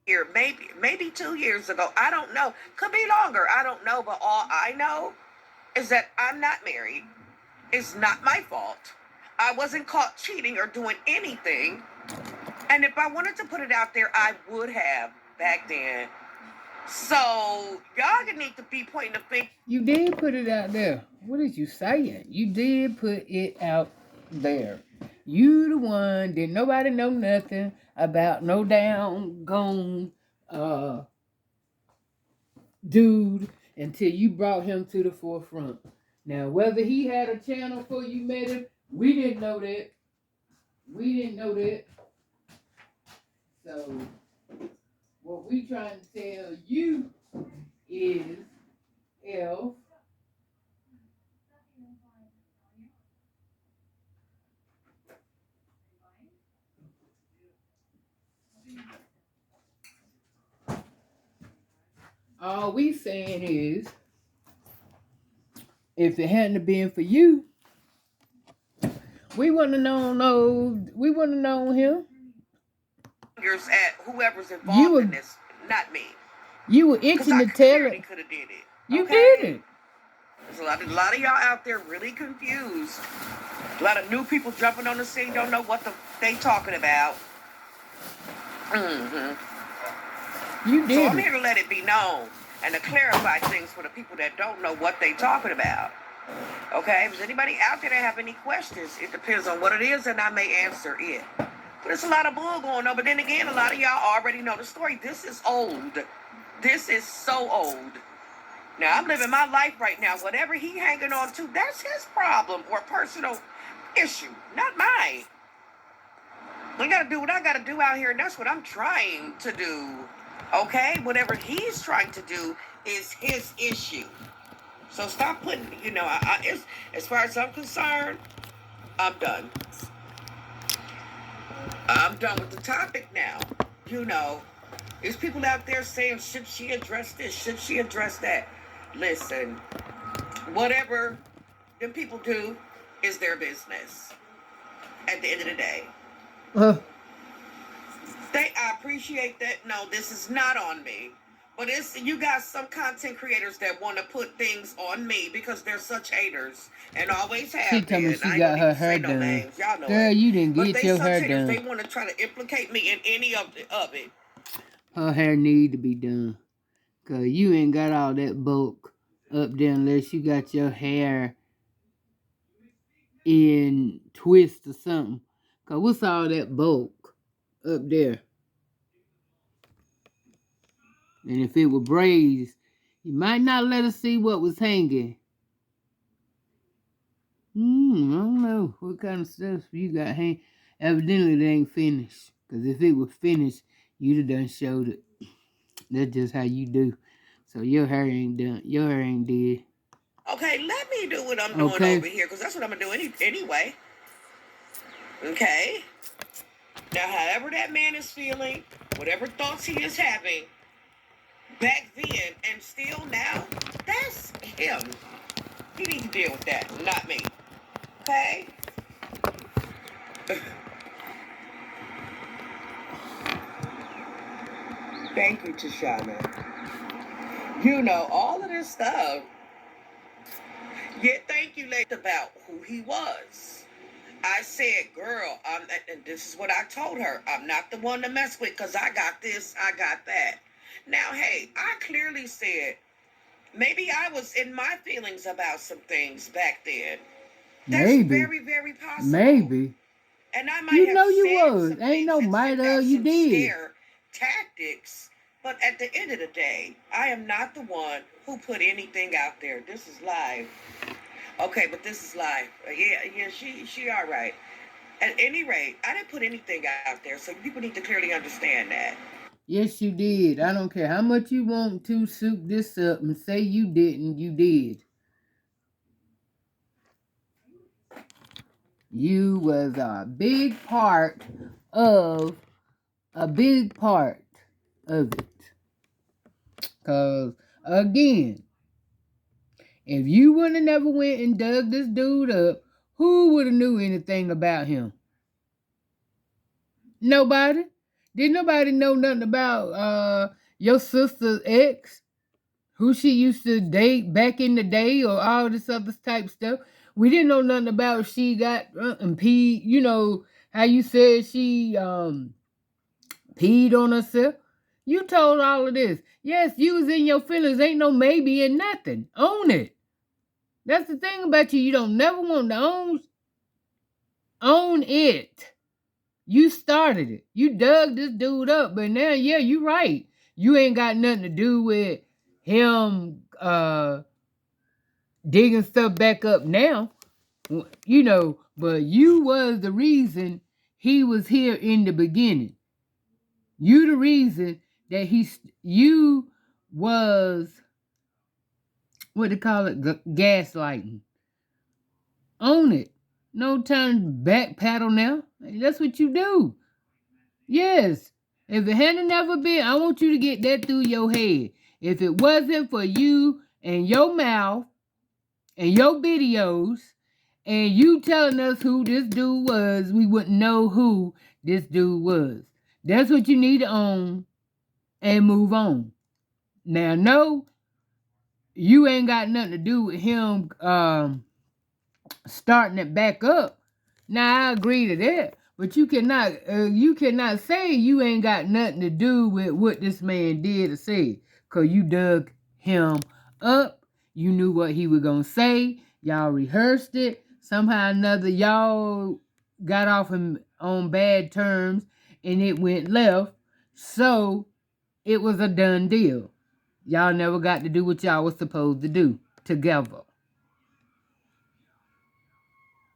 year, maybe 2 years ago. I don't know. Could be longer. I don't know. But all I know is that I'm not married. It's not my fault. I wasn't caught cheating or doing anything. And if I wanted to put it out there, I would have back then. So y'all need to be pointing the finger. You did put it out there. What is you saying? You did put it out there. You the one, didn't nobody know nothing about no down gone dude until you brought him to the forefront. Now, whether he had a channel before you met him, we didn't know that. We didn't know that. So, what we trying to tell you is, L, all we saying is, if it hadn't been for you, we wouldn't have known him. At whoever's involved in this, not me. You were itching to tell it. Could have did it. You did it. There's a lot of y'all out there really confused. A lot of new people jumping on the scene, don't know what they talking about. You did. So I'm here to let it be known and to clarify things for the people that don't know what they talking about. Okay, if there's anybody out there that have any questions, it depends on what it is, and I may answer it. But there's a lot of bull going on. But then again, a lot of y'all already know the story. This is old. This is so old. Now, I'm living my life right now. Whatever he hanging on to, that's his problem or personal issue, not mine. I got to do what I got to do out here, and that's what I'm trying to do. Okay? Whatever he's trying to do is his issue. So stop putting, as far as I'm concerned, I'm done. I'm done with the topic now. There's people out there saying, should she address this? Should she address that? Listen, whatever the people do is their business at the end of the day. I appreciate that. No, this is not on me. But you got some content creators that want to put things on me because they're such haters and always have she been. She got her hair done. Y'all know girl, you didn't get your hair done. They want to try to implicate me in any of it. Her hair need to be done. Because you ain't got all that bulk up there unless you got your hair in twist or something. Because what's all that bulk up there? And if it were braids, you might not let us see what was hanging. I don't know what kind of stuff you got hanging. Evidently, it ain't finished. Because if it was finished, you'd have done showed it. That's just how you do. So your hair ain't done. Your hair ain't dead. Okay, let me do what I'm doing over here. Because that's what I'm going to do anyway. Okay? Now, however that man is feeling, whatever thoughts he is having, back then and still now, that's him. He needs to deal with that, not me. Okay? Thank you, Tashana. All of this stuff. Yeah, thank you, lady, about who he was. I said, girl, and this is what I told her. I'm not the one to mess with because I got this, I got that. Now, hey, I clearly said, maybe I was in my feelings about some things back then. That's very, very possible. Maybe. And I might have you was. Ain't no might you did. Scare tactics. But at the end of the day, I am not the one who put anything out there. This is live. Okay, but this is live. Yeah, she all right. At any rate, I didn't put anything out there, so people need to clearly understand that. Yes, you did. I don't care how much you want to soup this up and say you didn't, you did. You was a big part of it. Because, again, if you would have never went and dug this dude up, who would have knew anything about him? Nobody. Did nobody know nothing about your sister's ex, who she used to date back in the day, or all this other type stuff? We didn't know nothing about she got and peed. You know how you said she peed on herself. You told all of this. Yes, you was in your feelings. Ain't no maybe and nothing. Own it. That's the thing about you. You don't never want to own it. You started it. You dug this dude up, but now, yeah, you right. You ain't got nothing to do with him digging stuff back up now. You know, but you was the reason he was here in the beginning. You the reason that you was, what they call it, gaslighting. Own it. No time to back paddle now. That's what you do. Yes. If it hadn't never been, I want you to get that through your head. If it wasn't for you and your mouth and your videos and you telling us who this dude was, we wouldn't know who this dude was. That's what you need to own and move on. Now, no, you ain't got nothing to do with him starting it back up. Now, I agree to that, but you cannot say you ain't got nothing to do with what this man did or said, because you dug him up. You knew what he was going to say. Y'all rehearsed it. Somehow or another, y'all got off on bad terms, and it went left. So, it was a done deal. Y'all never got to do what y'all was supposed to do together.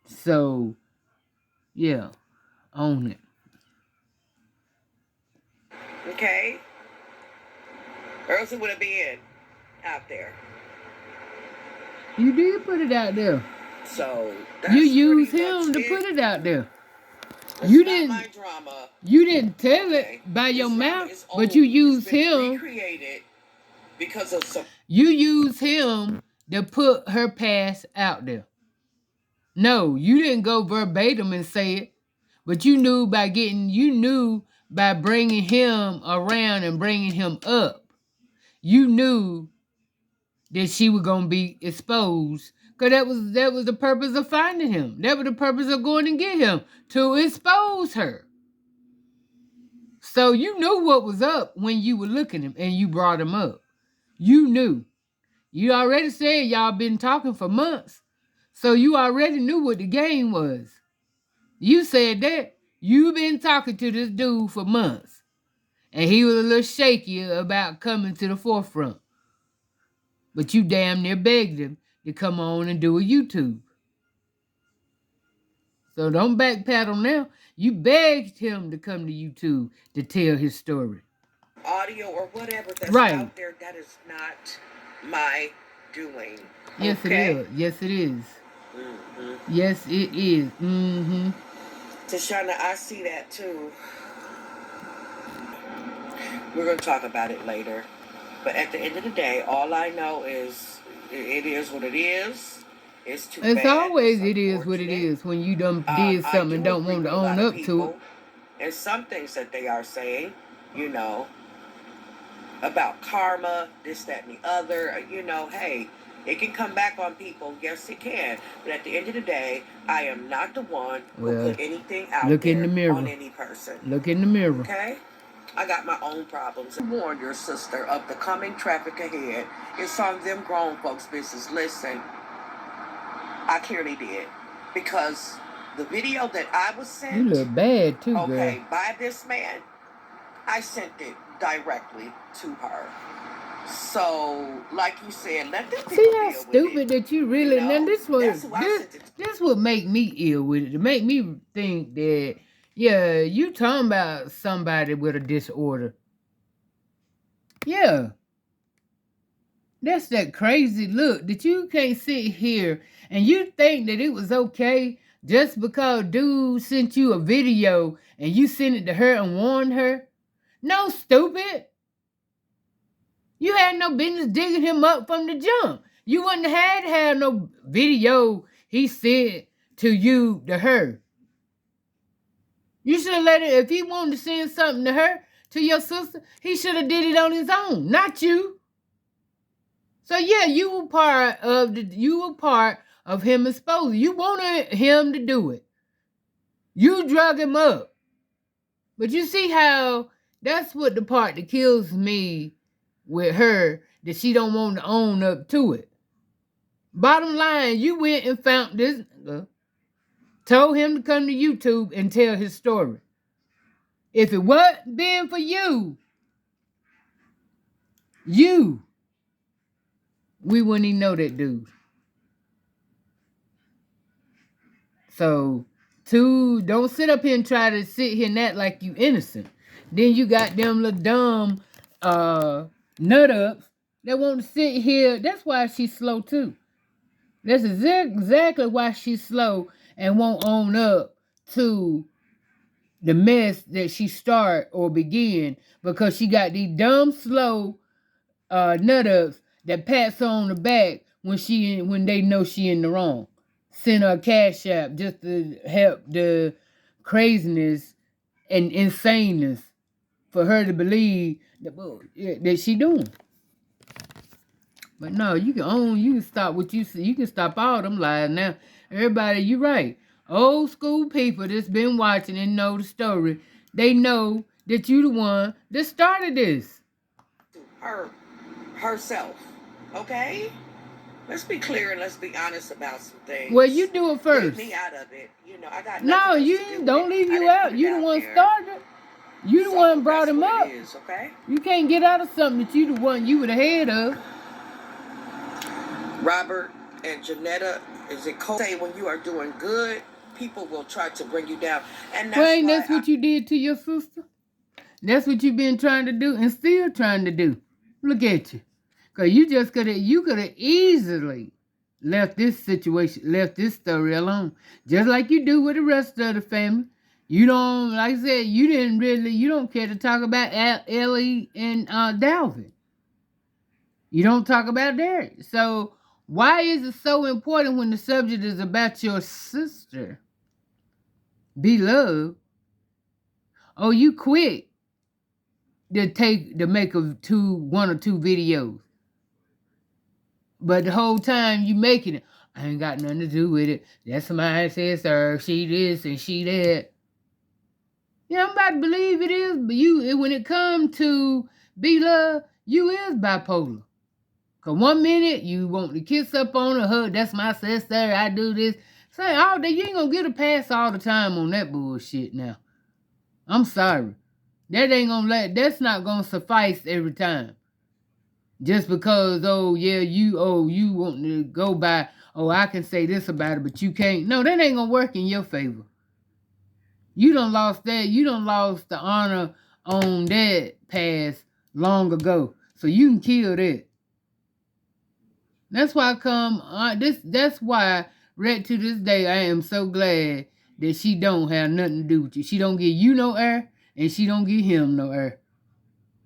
So, yeah, own it. Okay? Or else it would have been out there. You did put it out there. So you used him to put it out there. You didn't. My drama. You didn't tell it by your mouth, but you used him. Recreated because of some. You used him to put her past out there. No, you didn't go verbatim and say it, but you knew by bringing him around and bringing him up. You knew that she was gonna be exposed, because that was the purpose of finding him. That was the purpose of going and get him, to expose her. So you knew what was up when you were looking at him and you brought him up. You knew. You already said y'all been talking for months, so you already knew what the game was. You said that. You've been talking to this dude for months, and he was a little shaky about coming to the forefront. But you damn near begged him to come on and do a YouTube. So don't backpedal now. You begged him to come to YouTube to tell his story. Audio or whatever that's out there, that is not my doing. Yes, okay? It is. Yes, it is. Mm-hmm. Yes, it is. Mm-hmm. Tashana, I see that too. We're going to talk about it later. But at the end of the day, all I know is it is what it is. It's too bad. It's always it is what it is when you done did something and don't want to own up to it. And some things that they are saying, you know, about karma, this, that, and the other, you know, hey, it can come back on people. Yes, it can. But at the end of the day, I am not the one who put anything out there on any person. Look in the mirror. Okay? I got my own problems. Warn your sister of the coming traffic ahead. It's on them grown folks' business. Listen, I clearly did. Because the video that I was sent... You look bad too, okay, girl. by this man, I sent it directly to her. So, like you said, let them see how stupid that you really... You know, this would make me ill with it. To make me think that, yeah, you talking about somebody with a disorder. Yeah. That's that crazy look that you can't sit here and you think that it was okay just because dude sent you a video and you sent it to her and warned her. No, stupid. You had no business digging him up from the jump. You wouldn't have no video he said to you to her. You should have let it. If he wanted to send something to her, to your sister, he should have did it on his own, not you. So yeah, you were part of him exposing. You wanted him to do it. You drug him up. But you see how that's what the part that kills me with her, that she don't want to own up to it. Bottom line, you went and found this nigga, told him to come to YouTube and tell his story. If it wasn't been for you, we wouldn't even know that dude. So, don't sit up here and try to sit here and act like you innocent. Then you got them little dumb nut ups that want to sit here. That's why she's slow too. That's exactly why she's slow and won't own up to the mess that she start or begin, because she got these dumb, slow nut ups that pats her on the back when they know she in the wrong. Send her a cash app just to help the craziness and insaneness for her to believe that she doing. But no, you can stop what you see. You can stop all them lies now. Everybody, you right. Old school people that's been watching and know the story, they know that you the one that started this. Herself. Okay? Let's be clear and let's be honest about some things. Well, you do it first. Get me out of it. You know, I got no, you don't leave you out. You the one started. You the one brought him up. Is, okay? You can't get out of something that you the one you were the head of. Robert and Janetta, is it cold? Say when you are doing good, people will try to bring you down. And that's what you did to your sister. That's what you've been trying to do and still trying to do. Look at you. Because you could have easily left this story alone. Just like you do with the rest of the family. You don't, like I said, you don't care to talk about Ellie and Dalvin. You don't talk about Derek. So why is it so important when the subject is about your sister? Beloved. Oh, you quit to make one or two videos. But the whole time you making it, I ain't got nothing to do with it. That's my sister. She this and she that. Yeah, I'm about to believe it is, but when it comes to Beloved, you is bipolar. Cause 1 minute you want to kiss up on her, hug, that's my sister, I do this. Say all day, you ain't gonna get a pass all the time on that bullshit now. I'm sorry. That's not gonna suffice every time. Just because, you want to go by, I can say this about it, but you can't. No, that ain't gonna work in your favor. You done lost that. You done lost the honor on that pass long ago. So you can kill that. That's why that's why right to this day I am so glad that she don't have nothing to do with you. She don't give you no air and she don't give him no air.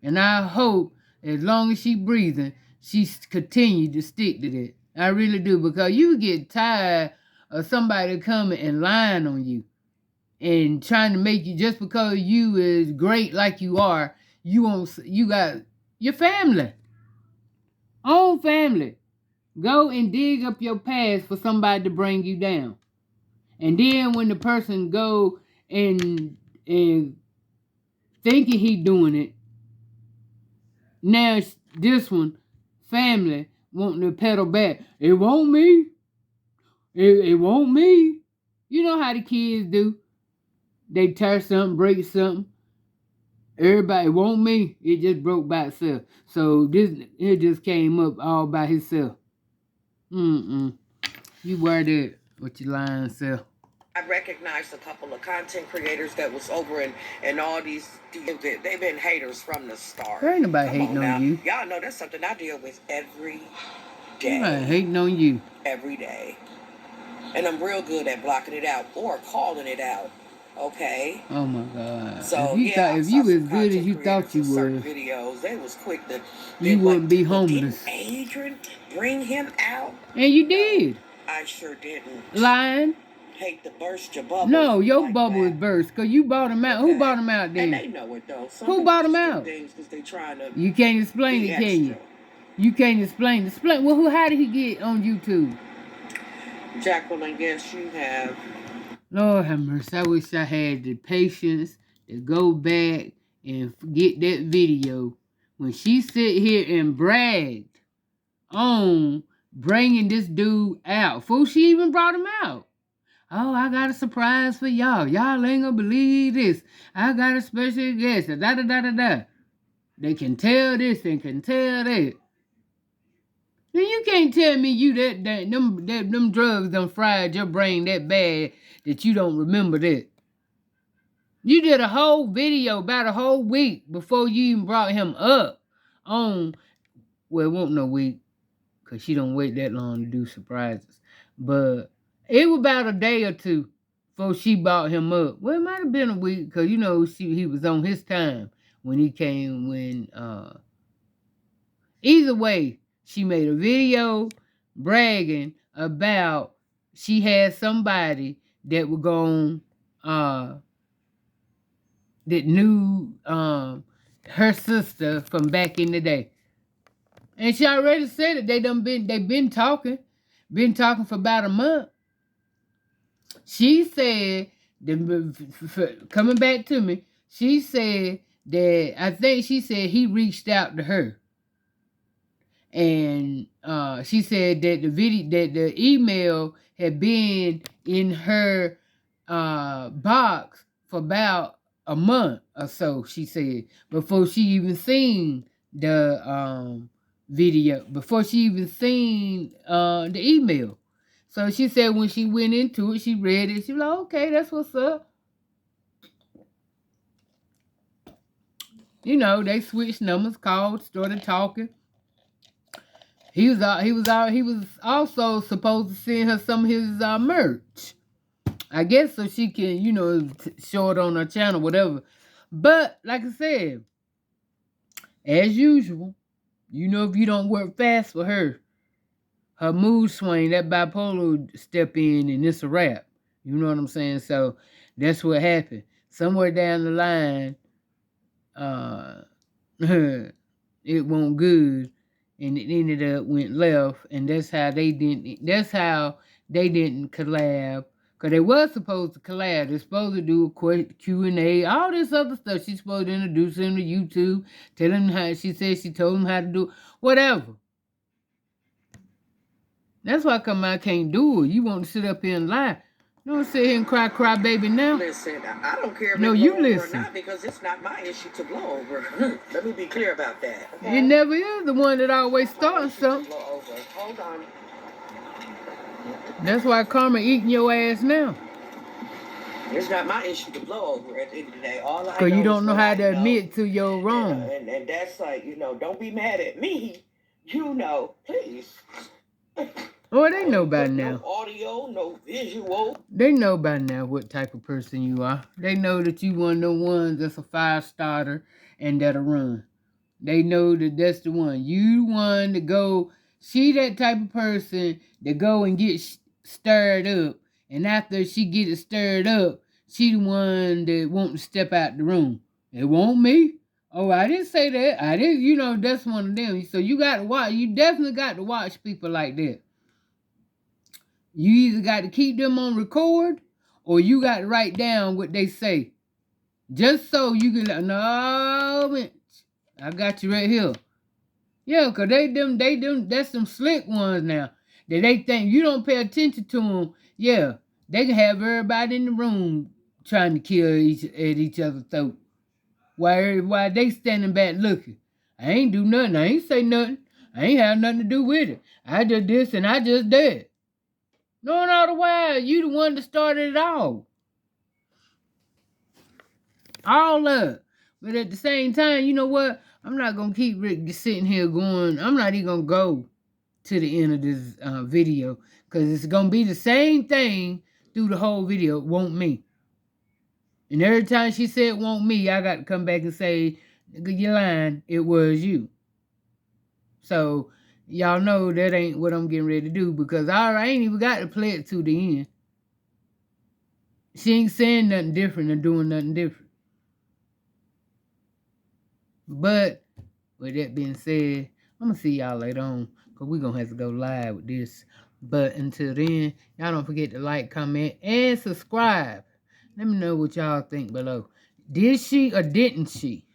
And I hope as long as she breathing, she continue to stick to that. I really do, because you get tired of somebody coming and lying on you and trying to make you, just because you is great like you are, you got your family, own family. Go and dig up your past for somebody to bring you down. And then when the person go and thinking he doing it, now this one, family, wanting to pedal back. It won't me. It won't me. You know how the kids do. They tear something, break something. Everybody, it won't me. It just broke by itself. So it just came up all by itself. You wear that with your lying self. I recognized a couple of content creators that was over in all these. They've been haters from the start. There ain't nobody hating on you. Y'all know that's something I deal with every day. Nobody hating on you. Every day. And I'm real good at blocking it out or calling it out. Okay. Oh my God. So if you as good as you thought you were, videos, they was quick to. You wouldn't be homeless. Didn't Adrian bring him out? And you did. I sure didn't. Lying. hate to burst your bubble. No, your like bubble that. is burst because you bought him out. Who Okay. bought him out then? And they know it though. Some Who people bought him just do out? things because they trying to You can't explain be it, can you? extra. You can't explain. Explain. Well, how did he get on YouTube? Jacqueline, guess you have. Lord have mercy. I wish I had the patience to go back and get that video when she sit here and bragged on bringing this dude out. Before she even brought him out. Oh, I got a surprise for y'all. Y'all ain't gonna believe this. I got a special guest. Da da da da da. They can tell this and can tell that. Then you can't tell me you that them drugs done fried your brain that bad that you don't remember that. You did a whole video about a whole week before you even brought him up on, well, it won't no week, because she don't wait that long to do surprises. But it was about a day or two before she brought him up. Well, it might have been a week, because, you know, he was on his time when he came, either way, she made a video bragging about she had somebody that was going, that knew her sister from back in the day. And she already said it. They've been talking for about a month. She said, coming back to me, she said that, I think she said he reached out to her. And she said that the email had been in her box for about a month or so, she said, before she even seen the video, before she even seen the email. So she said when she went into it, she read it, she was like, okay, that's what's up. You know, they switched numbers, called, started talking. He was also supposed to send her some of his merch, I guess, so she can, you know, show it on her channel, whatever. But like I said, as usual, you know, if you don't work fast for her mood swing, that bipolar step in, and it's a wrap. You know what I'm saying? So that's what happened. Somewhere down the line, it went good, and it ended up went left, and that's how they didn't collab, because they was supposed to collab. They're supposed to do a Q&A, all this other stuff. She's supposed to introduce him to YouTube, tell him how, she said she told him how to do whatever. That's why come I can't do it. You want to sit up here and lie. Don't sit here and cry baby now. Listen, I don't care if no, it you blow listen. over or not, because it's not my issue to blow over. Let me be clear about that. Okay? It never is the one that always starts something. Hold on. That's why karma eating your ass now. It's not my issue to blow over at the end of the day. All I know, because you don't know how to know, admit to your wrong. And that's like, you know, don't be mad at me. You know, please. Oh, they know by now. No audio, no visual. They know by now what type of person you are. They know that you one of the ones that's a fire starter and that'll run. They know that that's the one. You one to go, she that type of person that go and get stirred up. And after she get it stirred up, she the one that won't step out the room. It won't me. Oh, I didn't say that. I didn't, you know, that's one of them. So you got to watch. You definitely got to watch people like that. You either got to keep them on record or you got to write down what they say. Just so you can, no, man, I got you right here. Yeah, because that's some slick ones now. That they think you don't pay attention to them. Yeah, they can have everybody in the room trying to kill each other's throat. While they standing back looking. I ain't do nothing. I ain't say nothing. I ain't have nothing to do with it. I just this and I just that. No, all the while, you the one that started it all. All up. But at the same time, you know what? I'm not going to keep sitting here going. I'm not even going to go to the end of this video. Because it's going to be the same thing through the whole video. It won't me. And every time she said won't me, I got to come back and say, you're lying. It was you. So, y'all know that ain't what I'm getting ready to do. Because I ain't even got to play it to the end. She ain't saying nothing different or doing nothing different. But with that being said, I'm gonna see y'all later on, because we're gonna have to go live with this. But until then, y'all don't forget to like, comment, and subscribe. Let me know what y'all think below. Did she or didn't she?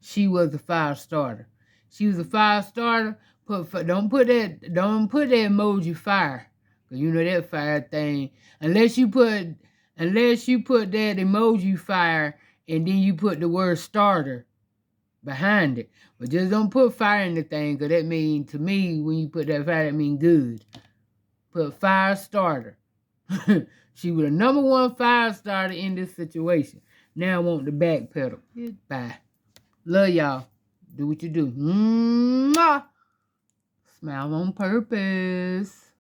She was a fire starter. She was a fire starter. Don't put that emoji fire. Cause you know that fire thing. Unless you put that emoji fire and then you put the word starter behind it. But just don't put fire in the thing, because that mean, to me, when you put that fire, that mean good. Put fire starter. She was the number one fire starter in this situation. Now I want the backpedal. Goodbye. Love y'all. Do what you do. Mwah! Smile on purpose.